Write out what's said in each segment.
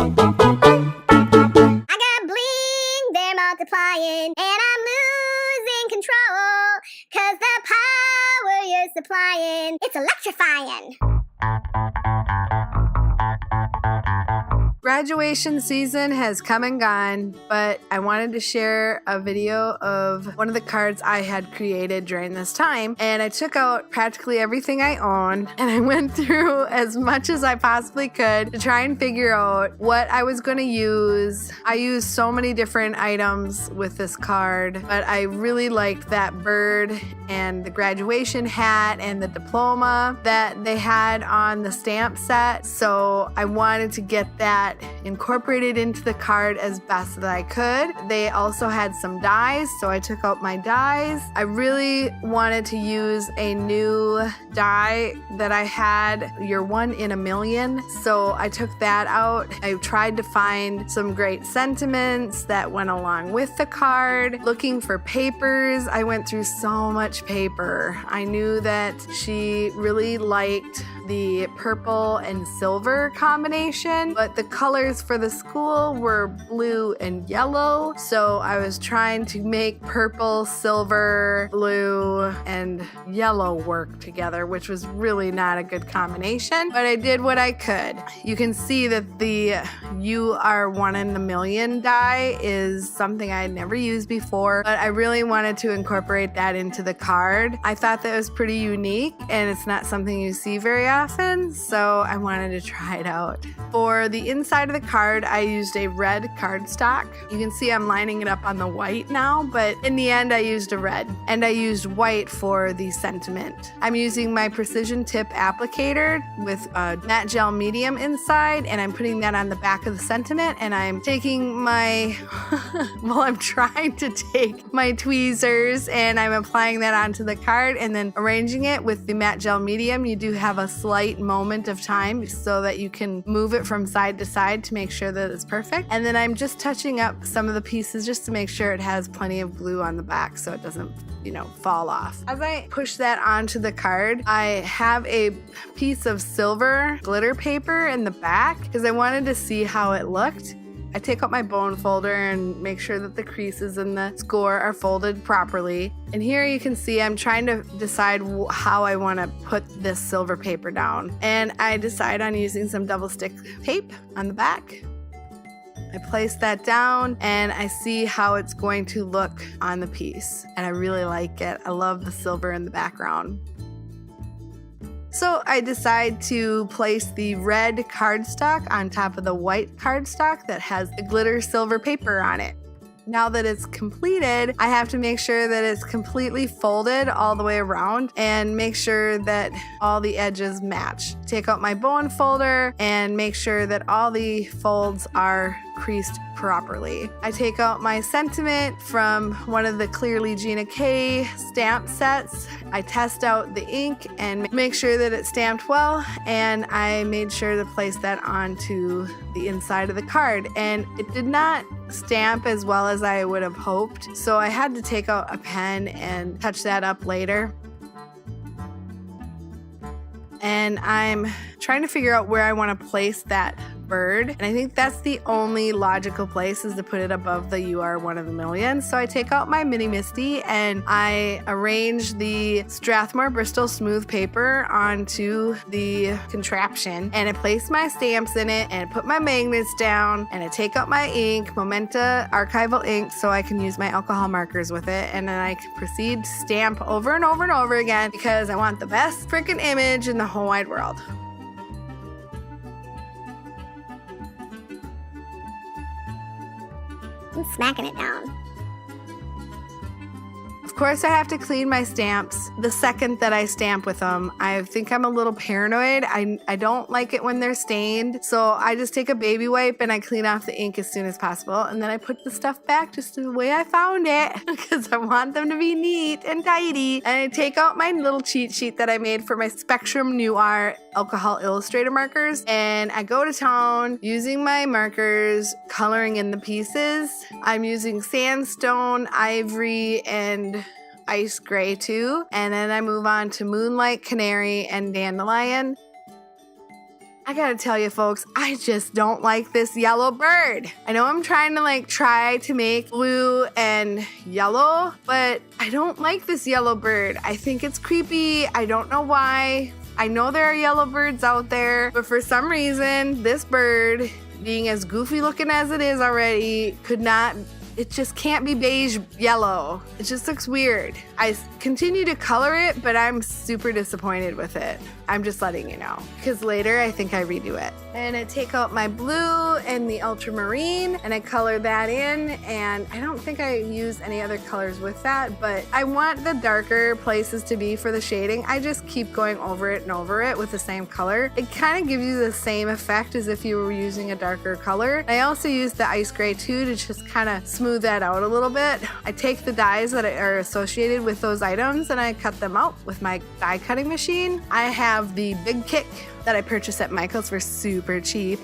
I got bling, they're multiplying, and I'm losing control, 'cause the power you're supplying, it's electrifying. Graduation season has come and gone, but I wanted to share a video of one of the cards I had created during this time, and I took out practically everything I owned and I went through as much as I possibly could to try and figure out what I was going to use. I used so many different items with this card, but I really liked that bird and the graduation hat and the diploma that they had on the stamp set, so I wanted to get that incorporated into the card as best that I could. They also had some dies, so I took out my dies. I really wanted to use a new die that I had, your 1 in a million, so I took that out. I tried to find some great sentiments that went along with the card. Looking for papers, I went through so much paper. I knew that she really liked the purple and silver combination, but the colors for the school were blue and yellow, so I was trying to make purple, silver, blue, and yellow work together, which was really not a good combination, but I did what I could. You can see that the You Are 1 in a Million die is something I had never used before, but I really wanted to incorporate that into the card. I thought that was pretty unique, and it's not something you see very often, so I wanted to try it out. For the inside of the card, I used a red cardstock. You can see I'm lining it up on the white now, but in the end I used a red, and I used white for the sentiment. I'm using my precision tip applicator with a matte gel medium inside, and I'm putting that on the back of the sentiment, and I'm taking my I'm trying to take my tweezers and I'm applying that onto the card and then arranging it with the matte gel medium. You do have a slight moment of time so that you can move it from side to side to make sure that it's perfect. And then I'm just touching up some of the pieces just to make sure it has plenty of glue on the back so it doesn't, fall off. As I push that onto the card, I have a piece of silver glitter paper in the back because I wanted to see how it looked. I take out my bone folder and make sure that the creases in the score are folded properly. And here you can see I'm trying to decide how I want to put this silver paper down. And I decide on using some double stick tape on the back. I place that down and I see how it's going to look on the piece. And I really like it. I love the silver in the background. So I decide to place the red cardstock on top of the white cardstock that has the glitter silver paper on it. Now that it's completed, I have to make sure that it's completely folded all the way around and make sure that all the edges match. Take out my bone folder and make sure that all the folds are creased properly. I take out my sentiment from one of the Clearly Gina K stamp sets. I test out the ink and make sure that it's stamped well, and I made sure to place that onto the inside of the card, and it did not stamp as well as I would have hoped, so I had to take out a pen and touch that up later. And I'm trying to figure out where I want to place that bird, and I think that's the only logical place is to put it above the You Are 1 in a Million. So I take out my mini Misty and I arrange the Strathmore Bristol smooth paper onto the contraption, and I place my stamps in it and I put my magnets down, and I take out my ink, Momenta archival ink, so I can use my alcohol markers with it, and then I can proceed to stamp over and over and over again because I want the best freaking image in the whole wide world. I'm smacking it down. Of course, I have to clean my stamps the second that I stamp with them. I think I'm a little paranoid. I don't like it when they're stained, so I just take a baby wipe and I clean off the ink as soon as possible, and then I put the stuff back just the way I found it because I want them to be neat and tidy. And I take out my little cheat sheet that I made for my Spectrum Noir alcohol illustrator markers, and I go to town using my markers, coloring in the pieces. I'm using sandstone, ivory, and ice gray too, and then I move on to Moonlight, Canary, and Dandelion. I gotta tell you folks, I just don't like this yellow bird. I know I'm trying to try to make blue and yellow, but I don't like this yellow bird. I think it's creepy. I don't know why. I know there are yellow birds out there, but for some reason, this bird, being as goofy looking as it is already, it just can't be beige yellow. It just looks weird. I continue to color it, but I'm super disappointed with it. I'm just letting you know, because later I think I redo it. And I take out my blue and the ultramarine and I color that in, and I don't think I use any other colors with that, but I want the darker places to be for the shading. I just keep going over it and over it with the same color. It kind of gives you the same effect as if you were using a darker color. I also use the ice gray too to just kind of smooth that out a little bit. I take the dies that are associated with those items and I cut them out with my die cutting machine. I have the big kick that I purchased at Michael's for super cheap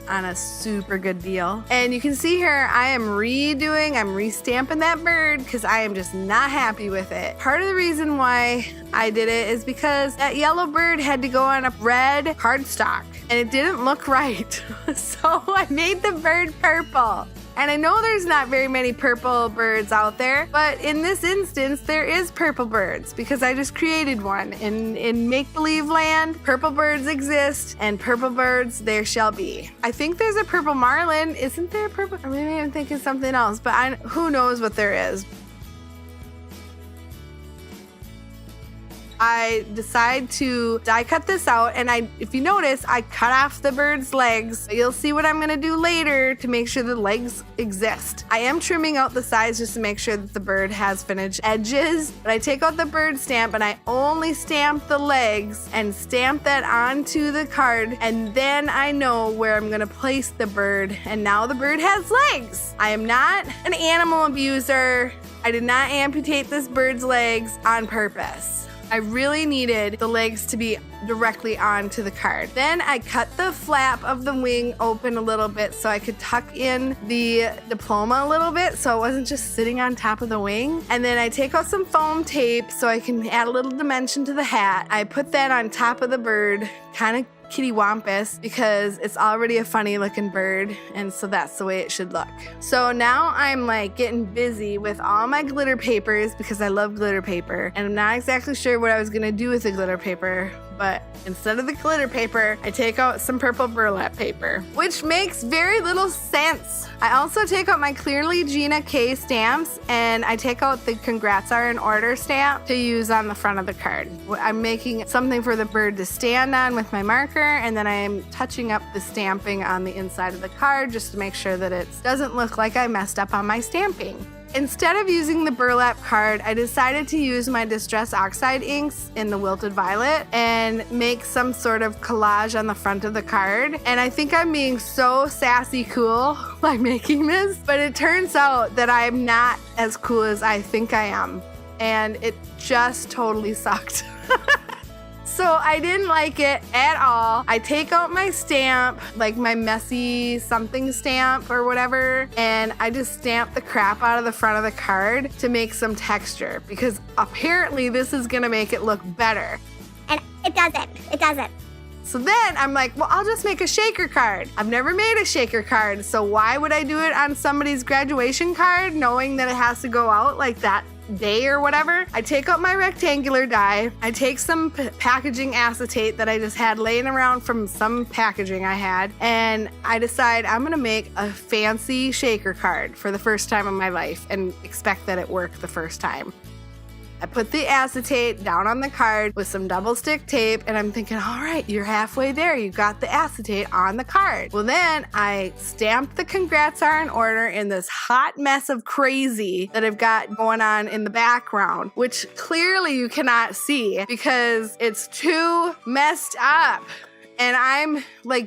on a super good deal. And you can see here, I'm restamping that bird because I am just not happy with it. Part of the reason why I did it is because that yellow bird had to go on a red cardstock and it didn't look right. So I made the bird purple. And I know there's not very many purple birds out there, but in this instance, there is purple birds because I just created one. In make-believe land, purple birds exist, and purple birds there shall be. I think there's a purple marlin. Isn't there a purple? Or maybe I'm thinking something else, but who knows what there is. I decide to die cut this out, and if you notice, I cut off the bird's legs. You'll see what I'm gonna do later to make sure the legs exist. I am trimming out the sides just to make sure that the bird has finished edges, but I take out the bird stamp and I only stamp the legs and stamp that onto the card, and then I know where I'm gonna place the bird, and now the bird has legs. I am not an animal abuser. I did not amputate this bird's legs on purpose. I really needed the legs to be directly onto the card. Then I cut the flap of the wing open a little bit so I could tuck in the diploma a little bit so it wasn't just sitting on top of the wing. And then I take out some foam tape so I can add a little dimension to the hat. I put that on top of the bird, kind of kitty wampus, because it's already a funny looking bird, and so that's the way it should look. So now I'm getting busy with all my glitter papers because I love glitter paper, and I'm not exactly sure what I was gonna do with the glitter paper, but instead of the glitter paper, I take out some purple burlap paper, which makes very little sense. I also take out my Clearly Gina K stamps, and I take out the Congrats Are in Order stamp to use on the front of the card. I'm making something for the bird to stand on with my marker, and then I am touching up the stamping on the inside of the card just to make sure that it doesn't look like I messed up on my stamping. Instead of using the burlap card, I decided to use my Distress Oxide inks in the Wilted Violet and make some sort of collage on the front of the card. And I think I'm being so sassy cool by making this, but it turns out that I'm not as cool as I think I am. And it just totally sucked. So I didn't like it at all. I take out my stamp, like my messy something stamp or whatever, and I just stamp the crap out of the front of the card to make some texture, because apparently this is gonna make it look better. And it doesn't. So then I'm like, well, I'll just make a shaker card. I've never made a shaker card, so why would I do it on somebody's graduation card knowing that it has to go out like that day or whatever? I take out my rectangular die. I take some packaging acetate that I just had laying around from some packaging I had, and I decide I'm gonna make a fancy shaker card for the first time in my life and expect that it worked the first time. I put the acetate down on the card with some double stick tape, and I'm thinking, all right, you're halfway there. You got the acetate on the card. Well, then I stamped the Congrats Are in Order in this hot mess of crazy that I've got going on in the background, which clearly you cannot see because it's too messed up. And I'm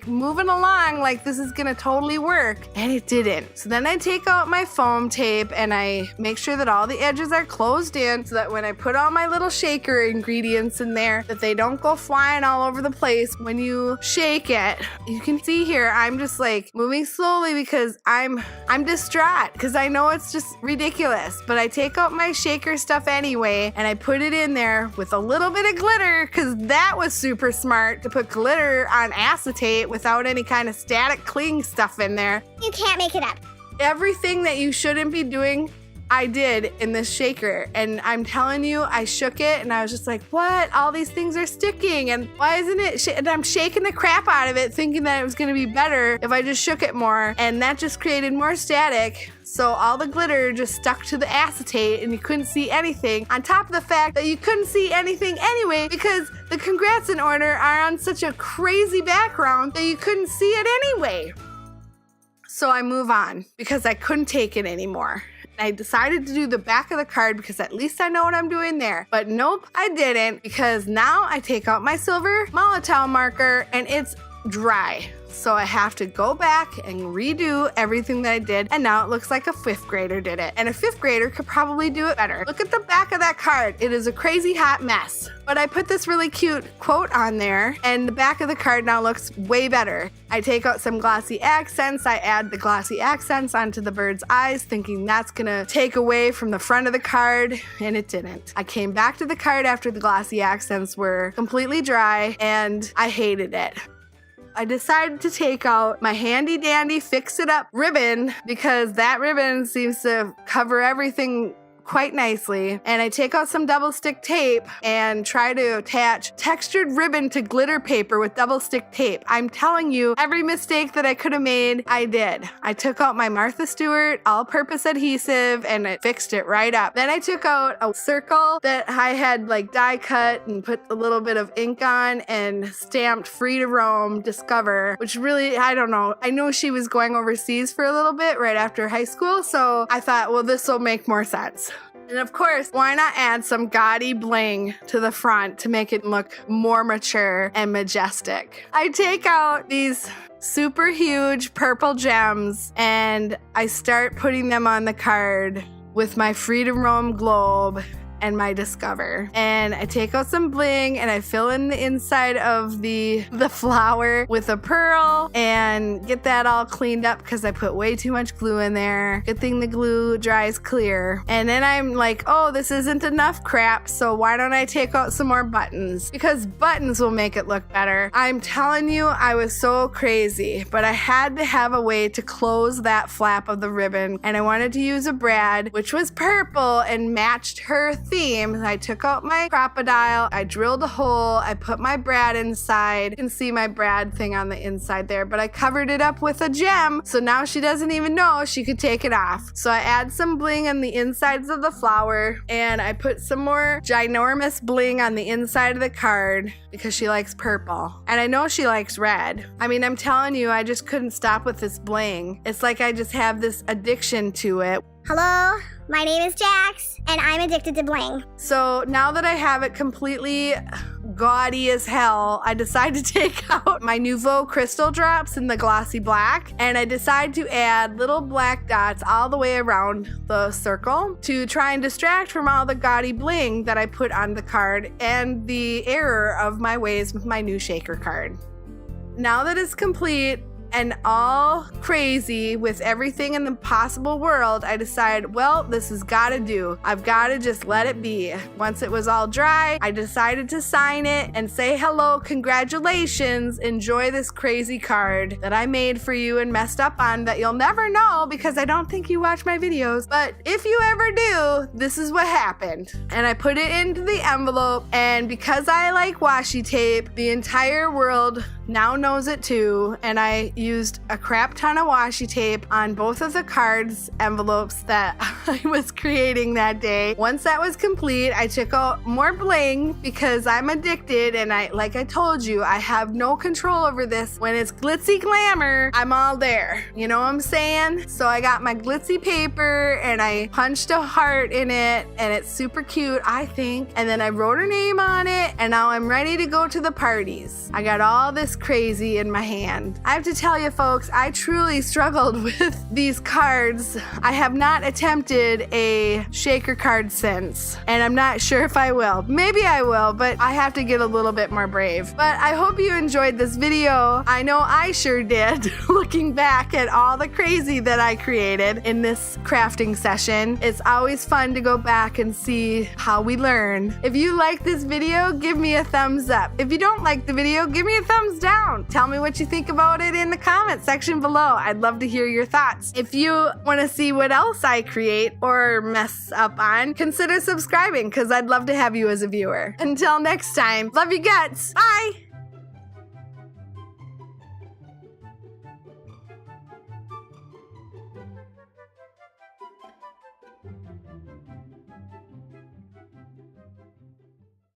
moving along like this is gonna totally work, and it didn't. So then I take out my foam tape and I make sure that all the edges are closed in so that when I put all my little shaker ingredients in there, that they don't go flying all over the place when you shake it. You can see here, I'm just moving slowly because I'm distraught because I know it's just ridiculous. But I take out my shaker stuff anyway, and I put it in there with a little bit of glitter because that was super smart to put glitter glitter on acetate without any kind of static cling stuff in there. You can't make it up. Everything that you shouldn't be doing, I did in this shaker. And I'm telling you, I shook it and I was just like, what? All these things are sticking and why isn't it? And I'm shaking the crap out of it thinking that it was going to be better if I just shook it more. And that just created more static. So all the glitter just stuck to the acetate and you couldn't see anything. On top of the fact that you couldn't see anything anyway because the congrats in order are on such a crazy background that you couldn't see it anyway. So I move on because I couldn't take it anymore. I decided to do the back of the card because at least I know what I'm doing there. But nope, I didn't, because now I take out my silver Molotow marker and it's dry. So I have to go back and redo everything that I did, and now it looks like a 5th grader did it. And a 5th grader could probably do it better. Look at the back of that card. It is a crazy hot mess. But I put this really cute quote on there, and the back of the card now looks way better. I take out some glossy accents. I add the glossy accents onto the bird's eyes, thinking that's gonna take away from the front of the card, and it didn't. I came back to the card after the glossy accents were completely dry, and I hated it. I decided to take out my handy dandy fix it up ribbon because that ribbon seems to cover everything quite nicely. And I take out some double stick tape and try to attach textured ribbon to glitter paper with double stick tape. I'm telling you, every mistake that I could have made, I did. I took out my Martha Stewart all-purpose adhesive and it fixed it right up. Then I took out a circle that I had like die cut and put a little bit of ink on and stamped Free to Roam Discover, which really, I don't know. I know she was going overseas for a little bit right after high school, so I thought, well, this will make more sense. And of course, why not add some gaudy bling to the front to make it look more mature and majestic? I take out these super huge purple gems and I start putting them on the card with my Free to Roam globe and my Discover. And I take out some bling and I fill in the inside of the flower with a pearl and get that all cleaned up because I put way too much glue in there. Good thing the glue dries clear. And then I'm like, oh, this isn't enough crap, so why don't I take out some more buttons? Because buttons will make it look better. I'm telling you, I was so crazy, but I had to have a way to close that flap of the ribbon, and I wanted to use a brad, which was purple and matched her theme. I took out my crocodile, I drilled a hole, I put my brad inside. You can see my brad thing on the inside there, but I covered it up with a gem, so now she doesn't even know she could take it off. So I add some bling on the insides of the flower, and I put some more ginormous bling on the inside of the card because she likes purple. And I know she likes red. I mean, I'm telling you, I just couldn't stop with this bling. It's like I just have this addiction to it. Hello, my name is Jax, and I'm addicted to bling. So now that I have it completely gaudy as hell, I decide to take out my Nouveau crystal drops in the glossy black, and I decide to add little black dots all the way around the circle to try and distract from all the gaudy bling that I put on the card and the error of my ways with my new shaker card. Now that it's complete and all crazy with everything in the possible world, I decide, well, this has got to do. I've got to just let it be. Once it was all dry, I decided to sign it and say, hello, congratulations, enjoy this crazy card that I made for you and messed up on that you'll never know because I don't think you watch my videos. But if you ever do, this is what happened. And I put it into the envelope, and because I like washi tape, the entire world now knows it too, and I used a crap ton of washi tape on both of the cards envelopes that I was creating that day. Once that was complete, I took out more bling because I'm addicted, and like I told you, I have no control over this. When it's glitzy glamour, I'm all there. You know what I'm saying? So I got my glitzy paper and I punched a heart in it, and it's super cute, I think. And then I wrote her name on it, and now I'm ready to go to the parties. I got all this crazy in my hand. I have to tell you folks, I truly struggled with these cards. I have not attempted a shaker card since, and I'm not sure if I will. Maybe I will, but I have to get a little bit more brave. But I hope you enjoyed this video. I know I sure did, looking back at all the crazy that I created in this crafting session. It's always fun to go back and see how we learn. If you like this video, give me a thumbs up. If you don't like the video, give me a thumbs down. down. Tell me what you think about it in the comment section below. I'd love to hear your thoughts. If you want to see what else I create or mess up on, consider subscribing because I'd love to have you as a viewer. Until next time, love you guts. Bye.